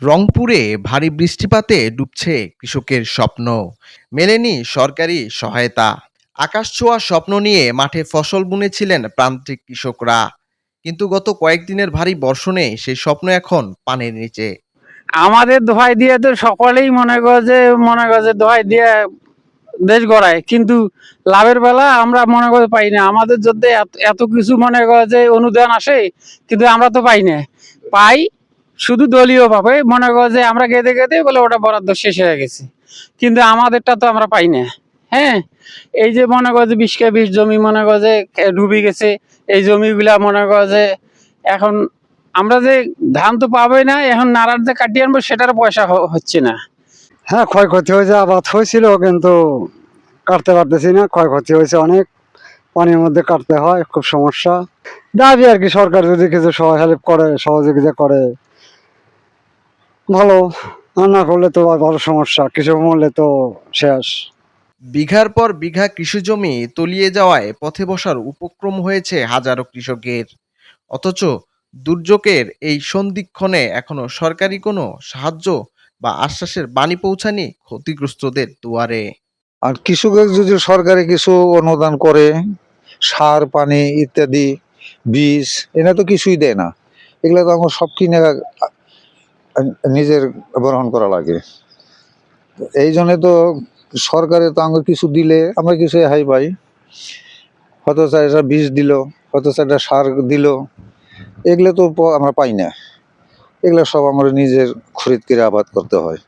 রংপুরে ভারী বৃষ্টিপাতে ডুবছে কৃষকের স্বপ্ন, মেলেনি সরকারি সহায়তা। আকাশছোঁয়া স্বপ্ন নিয়ে মাঠে ফসল বুনেছিলেন প্রান্তিক কৃষকরা, কিন্তু গত কয়েকদিনের ভারী বর্ষণে সেই স্বপ্ন এখন পানির নিচে। আমাদের দোহাই দিয়ে তো সকলেই মনে করে যে দোহাই দিয়ে দেশ গড়ায়, কিন্তু লাভের বেলা আমরা মনে করে পাই না। আমাদের যদি এত কিছু মনে করে যে অনুদান আসে, কিন্তু আমরা তো পাই না। পাই শুধু দলীয় ভাবে, মনে করে যে আমরা গেদে গেদে বলে ওটা বরাদ্দ শেষ হয়ে গেছে, কিন্তু আমাদেরটা তো আমরা পাই না। হ্যাঁ, এই যে মনে করে যে 20 কে 20 জমি মনে করে যে ডুবে গেছে, এই জমিগুলা মনে করে যে এখন আমরা যে ধান তো পাবোই না, এখন নাড়ার যে কাটিয়ে আনবো সেটার পয়সা হচ্ছে না। হ্যাঁ, ক্ষয়ক্ষতি হয়েছে, আবাদ হয়েছিল কিন্তু কাটতে পারতেছি না, ক্ষয়ক্ষতি হয়েছে অনেক। পানির মধ্যে কাটতে হয়, খুব সমস্যা। দাবি আর কি, সরকার যদি কিছু হেল্প করে, সহযোগিতা করে ভালো, আর না করলে তো আর বড় সমস্যা, কৃষক মরলে তো শেষ। বিঘার পর বিঘা কৃষিজমি তলিয়ে যাওয়ায় পথে বসার উপক্রম হয়েছে হাজারো কৃষকের। অথচ দুর্যোগের এই সন্ধিক্ষণে এখনো সরকারি কোনো সাহায্য বা আশ্বাসের বাণী পৌঁছায়নি ক্ষতিগ্রস্তদের দুয়ারে। আর কৃষকের যদি সরকারি কিছু অনুদান করে, সার পানি ইত্যাদি, বীজ, এরা তো কিছুই দেয় না। এগুলো তো আমার সব কিনে নিজের গ্রহণ করা লাগে। এই জন্য তো সরকারে তো আমাকে কিছু দিলে আমরা কিছু রেহাই পাই। হয়তো একটা বীজ দিল, হয়তো একটা সার দিল, এগুলো তো আমরা পাই না। এগুলো সব আমরা নিজের খরিদ করে আবাদ করতে হয়।